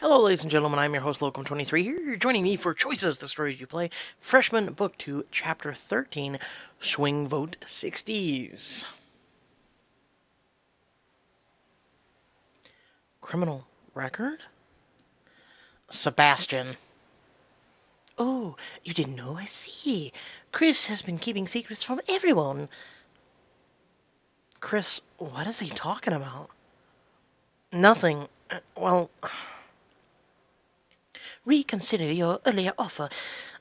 Hello, ladies and gentlemen. I'm your host, Locum23 here. You're joining me for Choices, the Stories You Play, Freshman Book 2, Chapter 13, Swing Vote 60s. Criminal record? Sebastian. Oh, you didn't know? I see. Chris has been keeping secrets from everyone. Chris, what is he talking about? Nothing. Well, reconsider your earlier offer,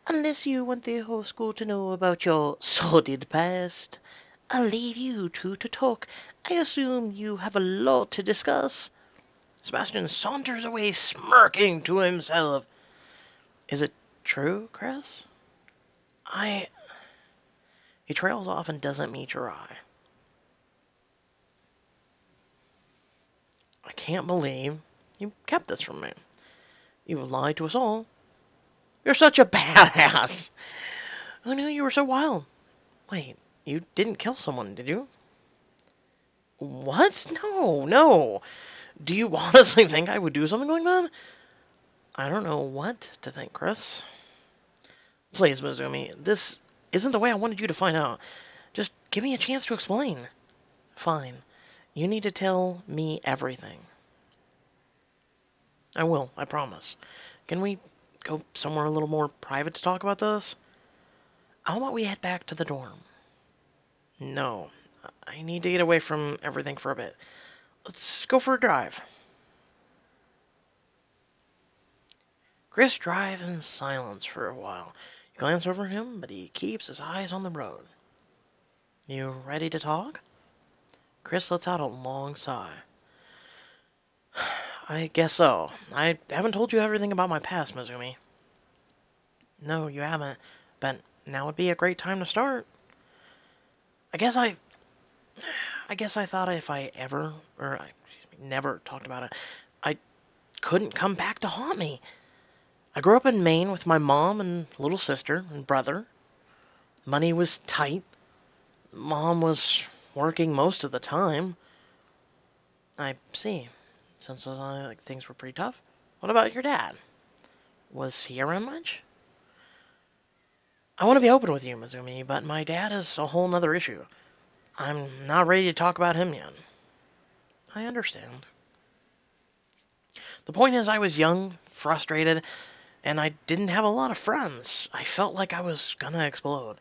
unless you want the whole school to know about your sordid past. I'll leave you two to talk. I assume you have a lot to discuss. Sebastian saunters away, smirking to himself. Is it true, Chris? I... He trails off and doesn't meet your eye. I can't believe you kept this from me. You lied to us all. You're such a badass. Who knew you were so wild? Wait, you didn't kill someone, did you? What? No. Do you honestly think I would do something like that? I don't know what to think, Chris. Please, Mizumi, this isn't the way I wanted you to find out. Just give me a chance to explain. Fine. You need to tell me everything. I will, I promise. Can we go somewhere a little more private to talk about this? How about we head back to the dorm? No. I need to get away from everything for a bit. Let's go for a drive. Chris drives in silence for a while. You glance over at him, but he keeps his eyes on the road. You ready to talk? Chris lets out a long sigh. I guess so. I haven't told you everything about my past, Mizumi. No, you haven't, but now would be a great time to start. I guess I thought if I ever, never talked about it, I couldn't come back to haunt me. I grew up in Maine with my mom and little sister and brother. Money was tight. Mom was working most of the time. I see. Since things were pretty tough. What about your dad? Was he around much? I want to be open with you, Mizumi, but my dad is a whole nother issue. I'm not ready to talk about him yet. I understand. The point is, I was young, frustrated, and I didn't have a lot of friends. I felt like I was gonna explode.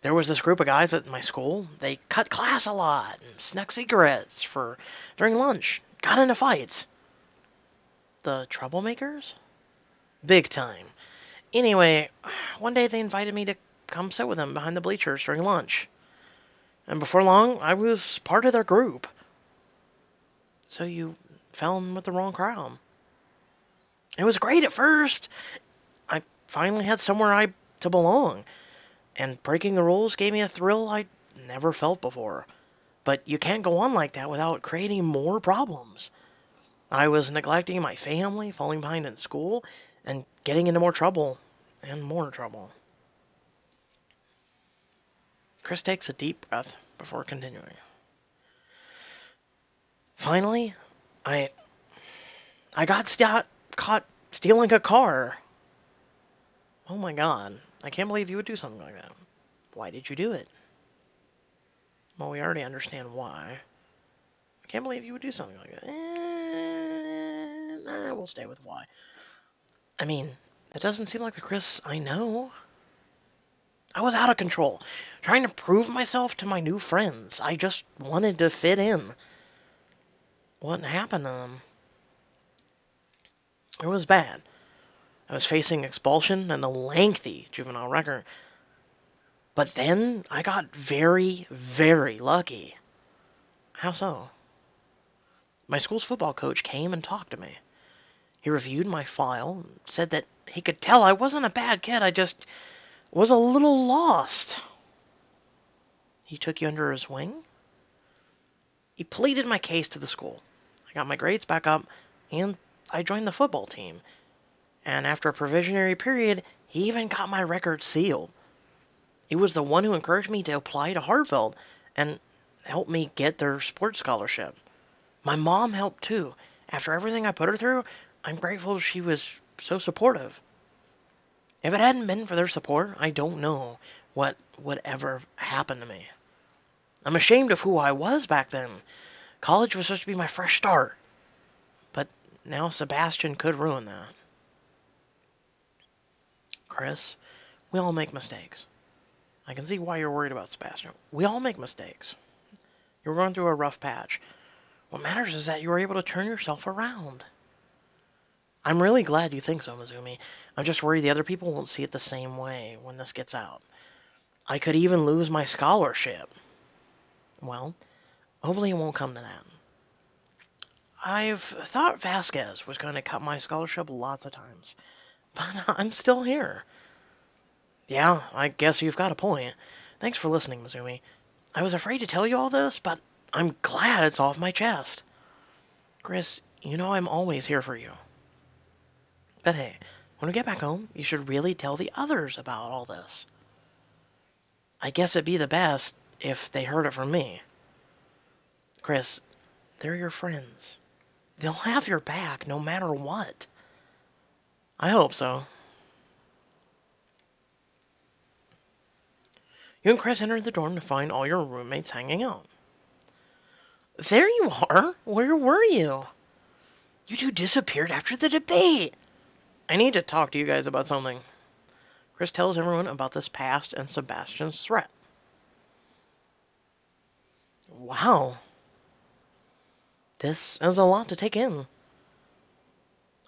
There was this group of guys at my school. They cut class a lot and snuck cigarettes during lunch. Got into fights. The troublemakers? Big time. Anyway, one day they invited me to come sit with them behind the bleachers during lunch. And before long, I was part of their group. So you fell in with the wrong crowd. It was great at first. I finally had somewhere to belong. And breaking the rules gave me a thrill I'd never felt before. But you can't go on like that without creating more problems. I was neglecting my family, falling behind in school, and getting into more trouble. And more trouble. Chris takes a deep breath before continuing. Finally, I got caught stealing a car. Oh my god. I can't believe you would do something like that. Why did you do it? Well, we already understand why. I can't believe you would do something like that. We'll stay with why. I mean, it doesn't seem like the Chris I know. I was out of control, trying to prove myself to my new friends. I just wanted to fit in. What happened to them? It was bad. I was facing expulsion and a lengthy juvenile record. But then I got very, very lucky. How so? My school's football coach came and talked to me. He reviewed my file and said that he could tell I wasn't a bad kid, I just was a little lost. He took you under his wing? He pleaded my case to the school. I got my grades back up, and I joined the football team. And after a provisionary period, he even got my record sealed. He was the one who encouraged me to apply to Hartfeld and helped me get their sports scholarship. My mom helped too. After everything I put her through, I'm grateful she was so supportive. If it hadn't been for their support, I don't know what would ever happen to me. I'm ashamed of who I was back then. College was supposed to be my fresh start. But now Sebastian could ruin that. Chris, we all make mistakes. I can see why you're worried about Sebastian. We all make mistakes. You're going through a rough patch. What matters is that you were able to turn yourself around. I'm really glad you think so, Mizumi. I'm just worried the other people won't see it the same way when this gets out. I could even lose my scholarship. Well, hopefully it won't come to that. I've thought Vasquez was going to cut my scholarship lots of times, but I'm still here. Yeah, I guess you've got a point. Thanks for listening, Mizumi. I was afraid to tell you all this, but I'm glad it's off my chest. Chris, you know I'm always here for you. But hey, when we get back home, you should really tell the others about all this. I guess it'd be the best if they heard it from me. Chris, they're your friends. They'll have your back no matter what. I hope so. You and Chris entered the dorm to find all your roommates hanging out. There you are! Where were you? You two disappeared after the debate. I need to talk to you guys about something. Chris tells everyone about this past and Sebastian's threat. Wow. This is a lot to take in.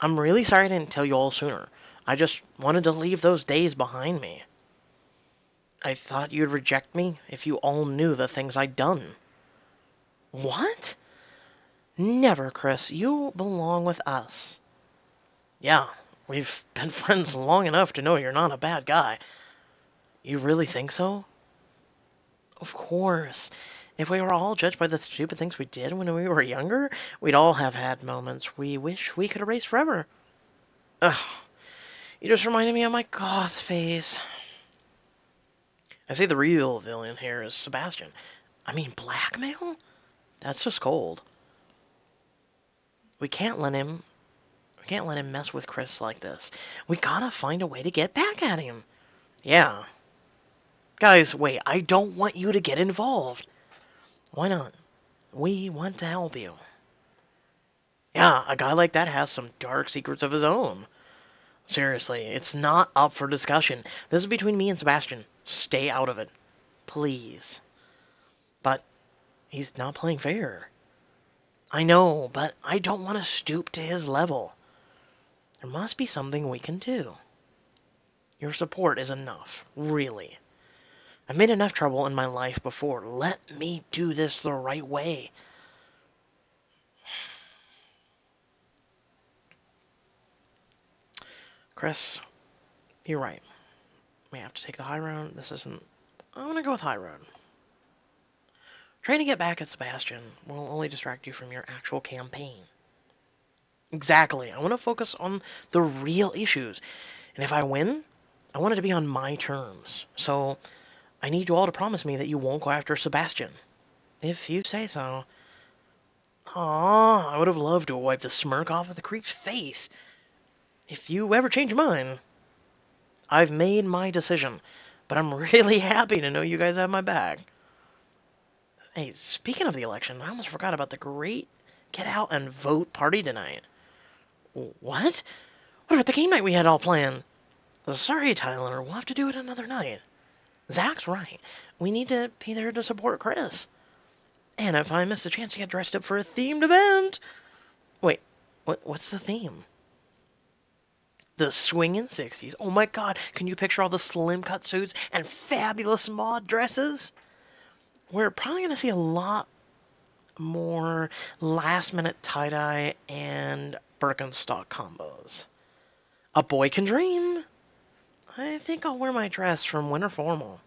I'm really sorry I didn't tell you all sooner. I just wanted to leave those days behind me. I thought you'd reject me if you all knew the things I'd done. What? Never, Chris. You belong with us. Yeah, we've been friends long enough to know you're not a bad guy. You really think so? Of course. If we were all judged by the stupid things we did when we were younger, we'd all have had moments we wish we could erase forever. Ugh, you just reminded me of my goth phase. I say the real villain here is Sebastian. I mean, blackmail? That's just cold. We can't let him mess with Chris like this. We gotta find a way to get back at him. Yeah. Guys, wait, I don't want you to get involved. Why not? We want to help you. Yeah, a guy like that has some dark secrets of his own. Seriously, it's not up for discussion. This is between me and Sebastian. Stay out of it. Please. But he's not playing fair. I know, but I don't want to stoop to his level. There must be something we can do. Your support is enough, really. I've made enough trouble in my life before. Let me do this the right way. Chris, you're right. We have to take the high road. This isn't... I'm going to go with high road. Trying to get back at Sebastian will only distract you from your actual campaign. Exactly. I want to focus on the real issues. And if I win, I want it to be on my terms. So I need you all to promise me that you won't go after Sebastian. If you say so. Aw, I would have loved to wipe the smirk off of the creep's face. If you ever change your mind, I've made my decision. But I'm really happy to know you guys have my back. Hey, speaking of the election, I almost forgot about the great get out and vote party tonight. What? What about the game night we had all planned? Sorry, Tyler, we'll have to do it another night. Zach's right. We need to be there to support Chris. And if I miss a chance to get dressed up for a themed event... Wait, what's the theme? The swingin' 60s. Oh my god, can you picture all the slim cut suits and fabulous mod dresses? We're probably going to see a lot more last-minute tie-dye and Birkenstock combos. A boy can dream. I think I'll wear my dress from winter formal.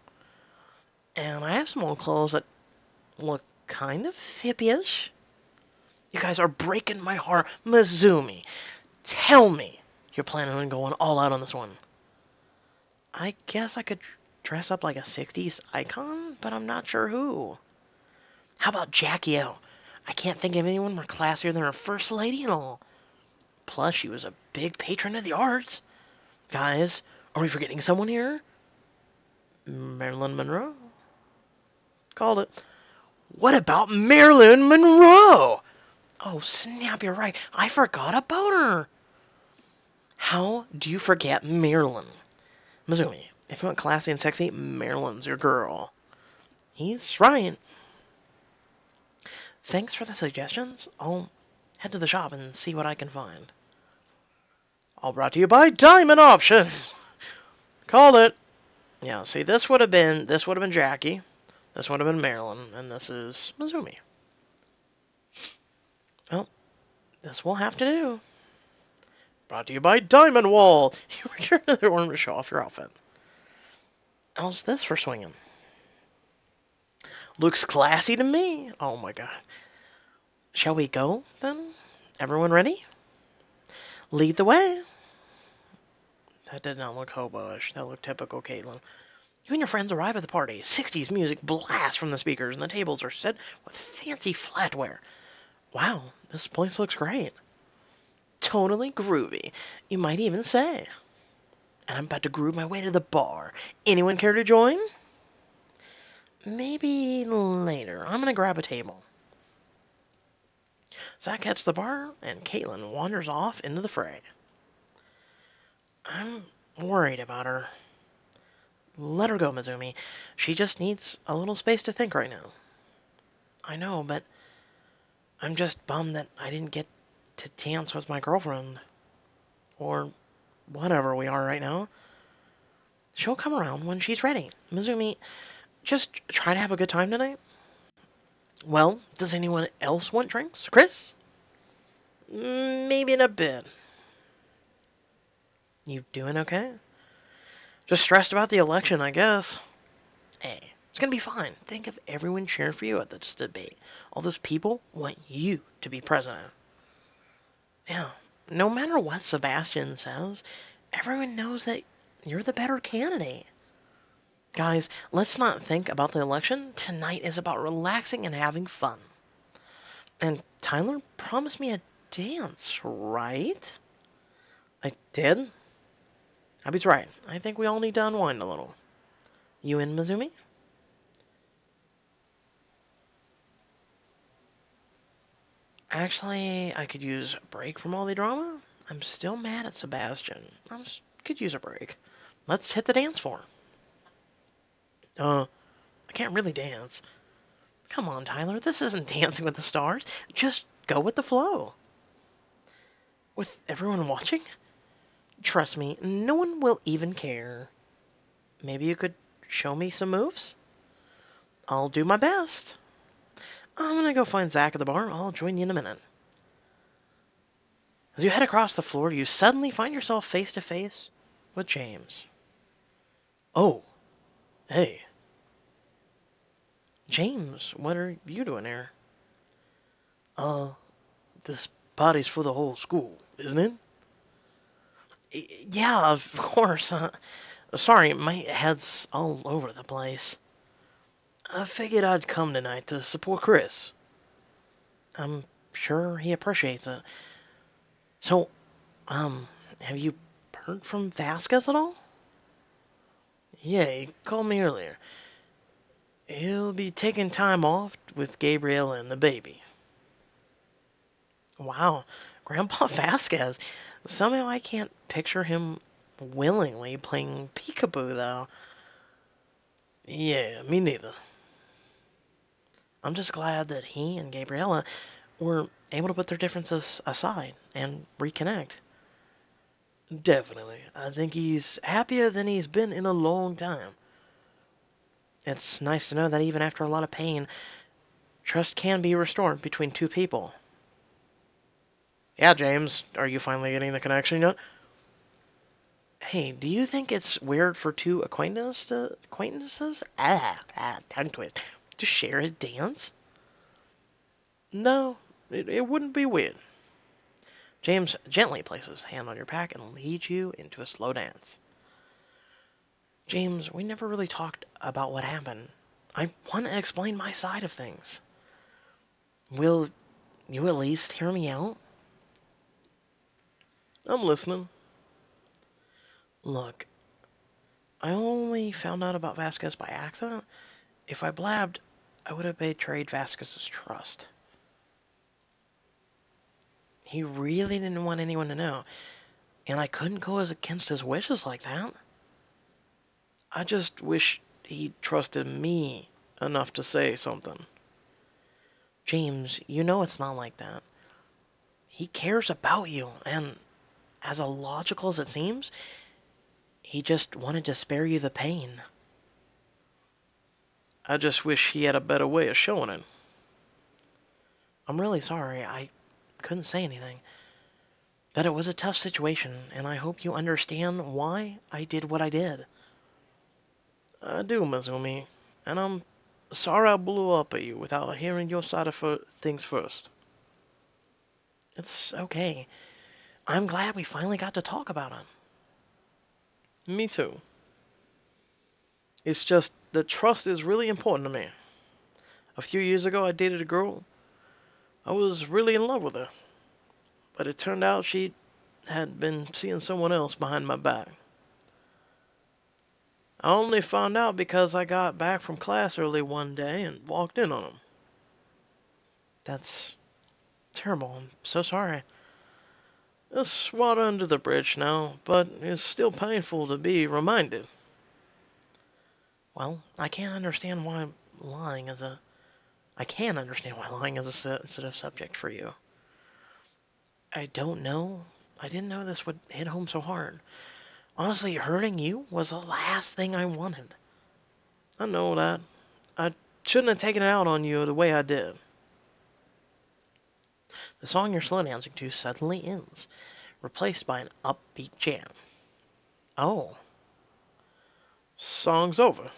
And I have some old clothes that look kind of hippie-ish. You guys are breaking my heart. Mizumi, tell me you're planning on going all out on this one. I guess I could dress up like a 60s icon, but I'm not sure who. How about Jackie O? I can't think of anyone more classier than her first lady and all. Plus, she was a big patron of the arts. Guys, are we forgetting someone here? Marilyn Monroe? Called it. What about Marilyn Monroe? Oh, snap, you're right. I forgot about her. How do you forget Marilyn? Mizumi, if you want classy and sexy, Marilyn's your girl. He's right. Thanks for the suggestions. I'll head to the shop and see what I can find. All brought to you by Diamond Options. Called it. Yeah, see, this would have been Jackie, this would have been Marilyn, and this is Mizumi. Well, this will have to do. Brought to you by Diamond Wall. You return to the room to show off your outfit. How's this for swinging? Looks classy to me. Oh my god. Shall we go, then? Everyone ready? Lead the way. That did not look hobo-ish. That looked typical Kaitlyn. You and your friends arrive at the party. 60s music blasts from the speakers, and the tables are set with fancy flatware. Wow, this place looks great. Totally groovy, you might even say. And I'm about to groove my way to the bar. Anyone care to join? Maybe later. I'm gonna grab a table. Zach heads to the bar, and Kaitlyn wanders off into the fray. I'm worried about her. Let her go, Mizumi. She just needs a little space to think right now. I know, but I'm just bummed that I didn't get to dance with my girlfriend. Or whatever we are right now. She'll come around when she's ready. Mizumi, just try to have a good time tonight. Well, does anyone else want drinks? Chris? Maybe in a bit. You doing okay? Just stressed about the election, I guess. Hey, it's gonna be fine. Think of everyone cheering for you at this debate. All those people want you to be president. Yeah, no matter what Sebastian says, everyone knows that you're the better candidate. Guys, let's not think about the election. Tonight is about relaxing and having fun. And Tyler promised me a dance, right? I did? Abby's right. I think we all need to unwind a little. You in, Mizumi? Actually, I could use a break from all the drama. I'm still mad at Sebastian. Could use a break. Let's hit the dance floor. I can't really dance. Come on, Tyler. This isn't Dancing with the Stars. Just go with the flow. With everyone watching? Trust me, no one will even care. Maybe you could show me some moves? I'll do my best. I'm gonna go find Zach at the bar. I'll join you in a minute. As you head across the floor, you suddenly find yourself face to face with James. Oh, hey. James, what are you doing here? This party's for the whole school, isn't it? Yeah, of course. Sorry, my head's all over the place. I figured I'd come tonight to support Chris. I'm sure he appreciates it. So, have you heard from Vasquez at all? Yeah, he called me earlier. He'll be taking time off with Gabriel and the baby. Wow, Grandpa Vasquez. Somehow I can't picture him willingly playing peekaboo, though. Yeah, me neither. I'm just glad that he and Gabriella were able to put their differences aside and reconnect. Definitely. I think he's happier than he's been in a long time. It's nice to know that even after a lot of pain, trust can be restored between two people. Yeah, James, are you finally getting the connection yet? Hey, do you think it's weird for two acquaintances? Tongue twist. To share a dance? No, it wouldn't be weird. James gently places his hand on your pack and leads you into a slow dance. James, we never really talked about what happened. I want to explain my side of things. Will you at least hear me out? I'm listening. Look, I only found out about Vasquez by accident. If I blabbed, I would have betrayed Vasquez's trust. He really didn't want anyone to know, and I couldn't go against his wishes like that. I just wish he trusted me enough to say something. James, you know it's not like that. He cares about you, and as illogical as it seems, he just wanted to spare you the pain. I just wish he had a better way of showing it. I'm really sorry. I couldn't say anything. But it was a tough situation, and I hope you understand why I did what I did. I do, Mizumi, and I'm sorry I blew up at you without hearing your side of things first. It's okay. I'm glad we finally got to talk about it. Me too. It's just that trust is really important to me. A few years ago, I dated a girl. I was really in love with her, but it turned out she had been seeing someone else behind my back. I only found out because I got back from class early one day and walked in on him. That's terrible. I'm so sorry. It's water under the bridge now, but it's still painful to be reminded. Well, lying is a I can understand why lying is a sensitive subject for you. I don't know. I didn't know this would hit home so hard. Honestly, hurting you was the last thing I wanted. I know that. I shouldn't have taken it out on you the way I did. The song you're slow dancing to suddenly ends, replaced by an upbeat jam. Oh, song's over.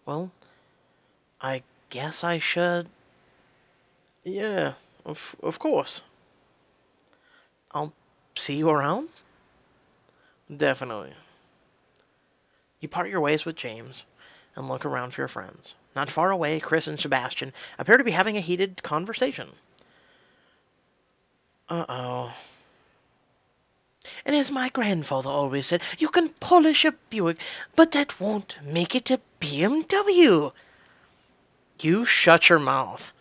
Well, I guess I should. Yeah, of course. I'll see you around? Definitely. You part your ways with James and look around for your friends. Not far away, Chris and Sebastian appear to be having a heated conversation. Uh-oh. And as my grandfather always said, you can polish a Buick, but that won't make it a BMW. You shut your mouth.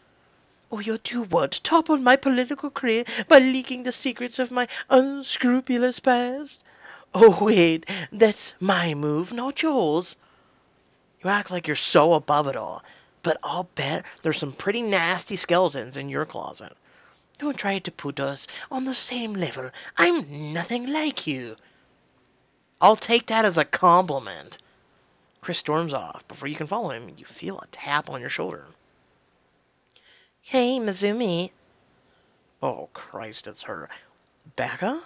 Or you'll do what? Topple my political career by leaking the secrets of my unscrupulous past? Oh, wait, that's my move, not yours. You act like you're so above it all, but I'll bet there's some pretty nasty skeletons in your closet. Don't try to put us on the same level. I'm nothing like you. I'll take that as a compliment. Chris storms off. Before you can follow him, you feel a tap on your shoulder. Hey, Mizumi. Oh, Christ, it's her. Becca?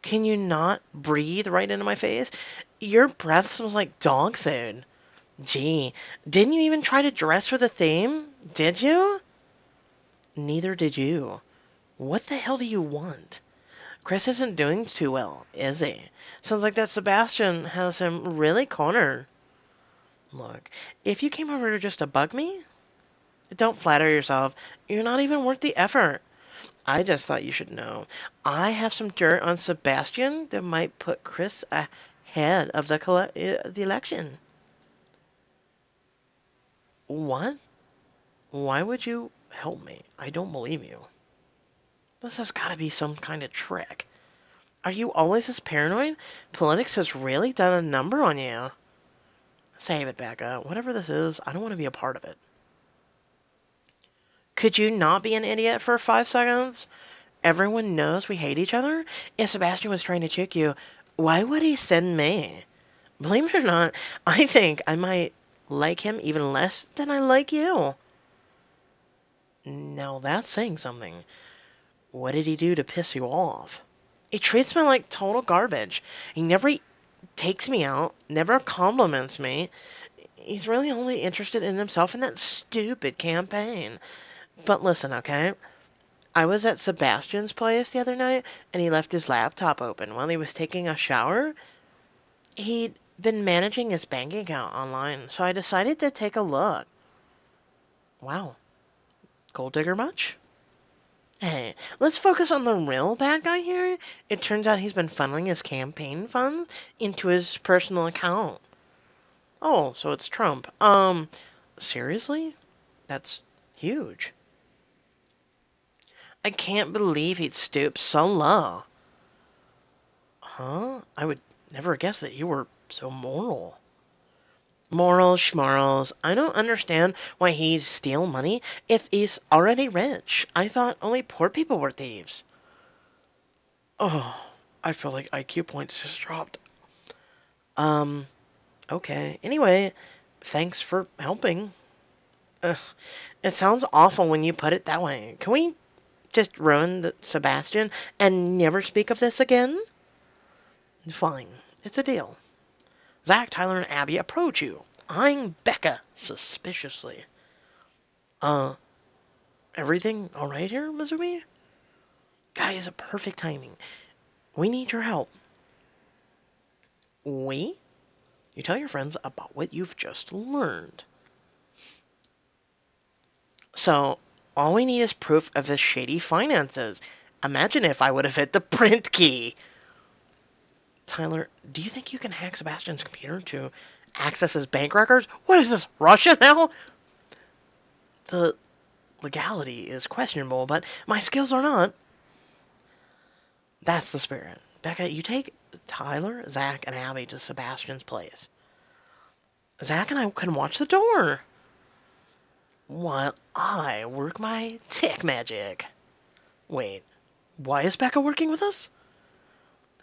Can you not breathe right into my face? Your breath smells like dog food. Gee, didn't you even try to dress for the theme? Did you? Neither did you. What the hell do you want? Chris isn't doing too well, is he? Sounds like that Sebastian has him really cornered. Look, if you came over just to bug me, don't flatter yourself. You're not even worth the effort. I just thought you should know. I have some dirt on Sebastian that might put Chris ahead of the election. What? Why would you help me? I don't believe you. This has got to be some kind of trick. Are you always this paranoid? Politics has really done a number on you. Save it, Becca. Whatever this is, I don't want to be a part of it. Could you not be an idiot for 5 seconds? Everyone knows we hate each other. If Sebastian was trying to trick you, why would he send me? Believe it or not, I think I might like him even less than I like you. Now that's saying something. What did he do to piss you off? He treats me like total garbage. He never takes me out, never compliments me. He's really only interested in himself in that stupid campaign. But listen, okay? I was at Sebastian's place the other night, and he left his laptop open while he was taking a shower. He'd been managing his bank account online, so I decided to take a look. Wow. Gold digger much? Hey, let's focus on the real bad guy here. It turns out he's been funneling his campaign funds into his personal account. Oh, so it's Trump. Seriously? That's huge. I can't believe he'd stoop so low. Huh? I would never guess that you were so moral. Morals, schmorals. I don't understand why he'd steal money if he's already rich. I thought only poor people were thieves. Oh, I feel like IQ points just dropped. Um, okay. Anyway, thanks for helping. Ugh, it sounds awful when you put it that way. Can we just ruin the Sebastian and never speak of this again? Fine. It's a deal. Zach, Tyler, and Abby approach you, eyeing Becca suspiciously. Uh, everything alright here, Mizumi? Guys, perfect timing. We need your help. We? You tell your friends about what you've just learned. So, all we need is proof of his shady finances. Imagine if I would have hit the print key. Tyler, do you think you can hack Sebastian's computer to access his bank records? What is this, Russia now? The legality is questionable, but my skills are not. That's the spirit. Becca, you take Tyler, Zach, and Abby to Sebastian's place. Zach and I can watch the door while I work my tech magic. Wait, why is Becca working with us?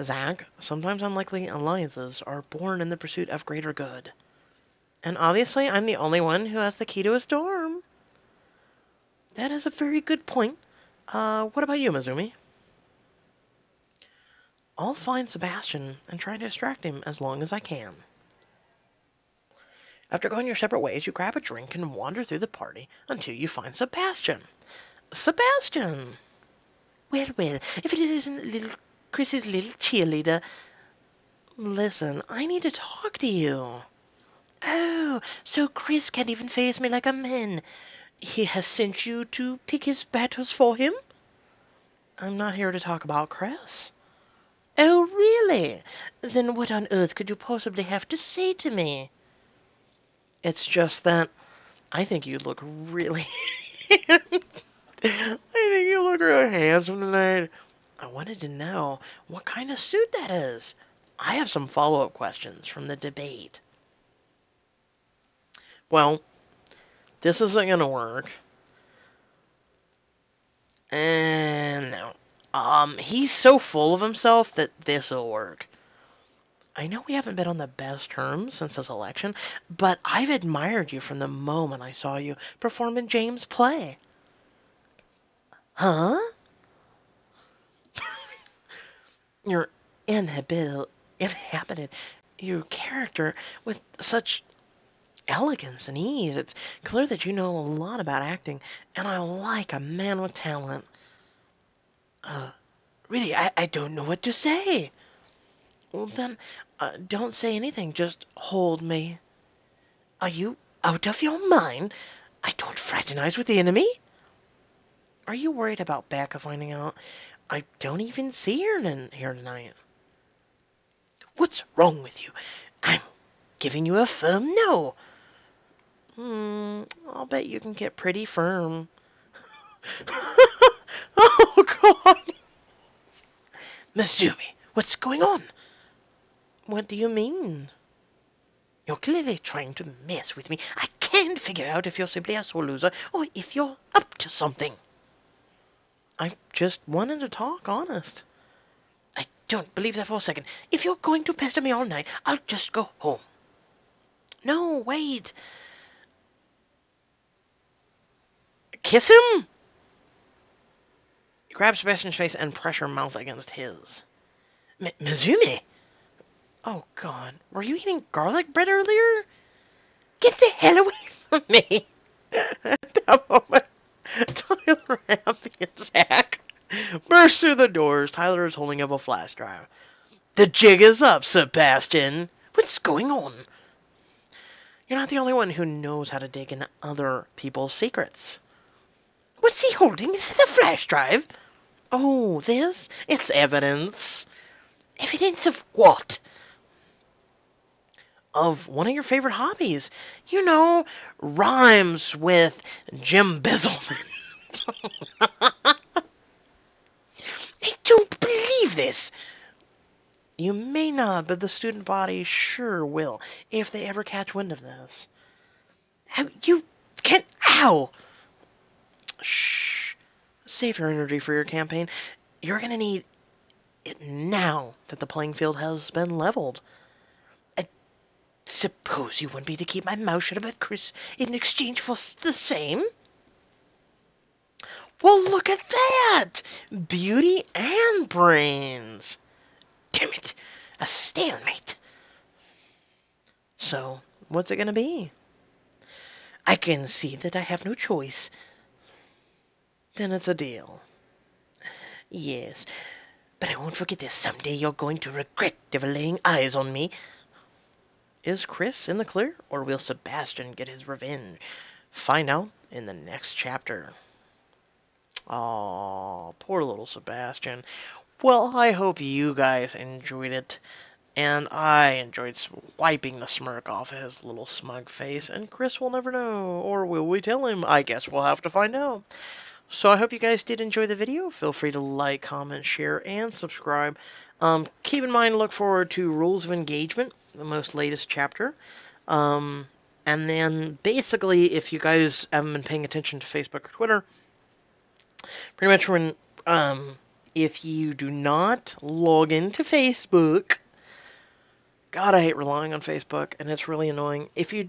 Zach, sometimes unlikely alliances are born in the pursuit of greater good. And obviously, I'm the only one who has the key to his dorm. That is a very good point. What about you, Mizumi? I'll find Sebastian and try to distract him as long as I can. After going your separate ways, you grab a drink and wander through the party until you find Sebastian. Sebastian! Well, well, if it isn't little Chris's little cheerleader. Listen, I need to talk to you. Oh, so Chris can't even face me like a man. He has sent you to pick his battles for him? I'm not here to talk about Chris. Oh, really? Then what on earth could you possibly have to say to me? It's just that I think you look really... I think you look really handsome tonight. I wanted to know what kind of suit that is. I have some follow-up questions from the debate. Well, this isn't going to work. And no. He's so full of himself that this'll work. I know we haven't been on the best terms since his election, but I've admired you from the moment I saw you perform in James' play. Huh? Your inhabited your character with such elegance and ease. It's clear that you know a lot about acting, and I like a man with talent. Really, I don't know what to say. Well, then, don't say anything. Just hold me. Are you out of your mind? I don't fraternize with the enemy. Are you worried about Becca finding out? I don't even see her here tonight. What's wrong with you? I'm giving you a firm no. I'll bet you can get pretty firm. Oh, God. Mizumi, what's going on? What do you mean? You're clearly trying to mess with me. I can't figure out if you're simply a sore loser or if you're up to something. I just wanted to talk honest. I don't believe that for a second. If you're going to pester me all night, I'll just go home. No, wait. Kiss him? You grab Sebastian's face and press your mouth against his. Mizumi? Oh, God. Were you eating garlic bread earlier? Get the hell away from me! At that moment, Tyler, Abby, and Zach burst through the doors. Tyler is holding up a flash drive. The jig is up, Sebastian. What's going on? You're not the only one who knows how to dig into other people's secrets. What's he holding? Is it a flash drive? Oh, this? It's evidence. Evidence of what? Of one of your favorite hobbies. You know, rhymes with Jim Bizzleman. I don't believe this. You may not, but the student body sure will, if they ever catch wind of this. How you can Ow! Shh. Save your energy for your campaign. You're gonna need it now that the playing field has been leveled. I suppose you want me to keep my mouth shut about Chris in exchange for the same? Well, look at that! Beauty and brains. Damn it! A stalemate. So, what's it gonna be? I can see that I have no choice. Then it's a deal. Yes, but I won't forget this. Someday you're going to regret never laying eyes on me. Is Chris in the clear, or will Sebastian get his revenge? Find out in the next chapter. Aw, poor little Sebastian. Well, I hope you guys enjoyed it. And I enjoyed wiping the smirk off his little smug face. And Chris will never know. Or will we tell him? I guess we'll have to find out. So I hope you guys did enjoy the video. Feel free to like, comment, share, and subscribe. Keep in mind, look forward to Rules of Engagement, the most latest chapter. And then basically, if you guys haven't been paying attention to Facebook or Twitter, pretty much when if you do not log into Facebook, God, I hate relying on Facebook, and it's really annoying. If you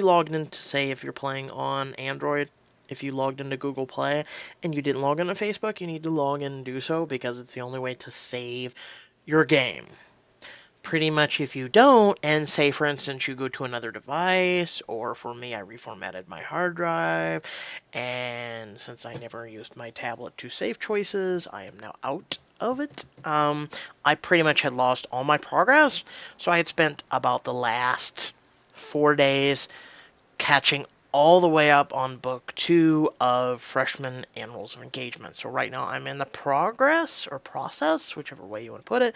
logged in to say if you're playing on Android, if you logged into Google Play and you didn't log into Facebook, you need to log in and do so because it's the only way to save your game. Pretty much if you don't, and say for instance you go to another device, or for me I reformatted my hard drive, and since I never used my tablet to save choices, I am now out of it. I pretty much had lost all my progress, so I had spent about the last 4 days catching all the way up on book 2 of Freshman and Rules of Engagement. So right now I'm in the progress, or process, whichever way you want to put it,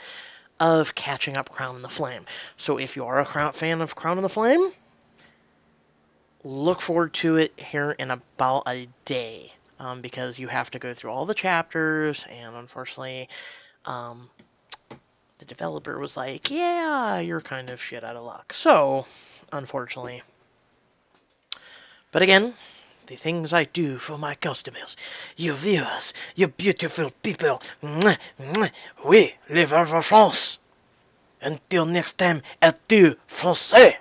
of catching up Crown in the Flame. So if you are a fan of Crown in the Flame, look forward to it here in about a day. Because you have to go through all the chapters, and unfortunately, the developer was like, yeah, you're kind of shit out of luck. So, unfortunately. But again, the things I do for my customers, you viewers, you beautiful people, we live over France. Until next time, adieu, français!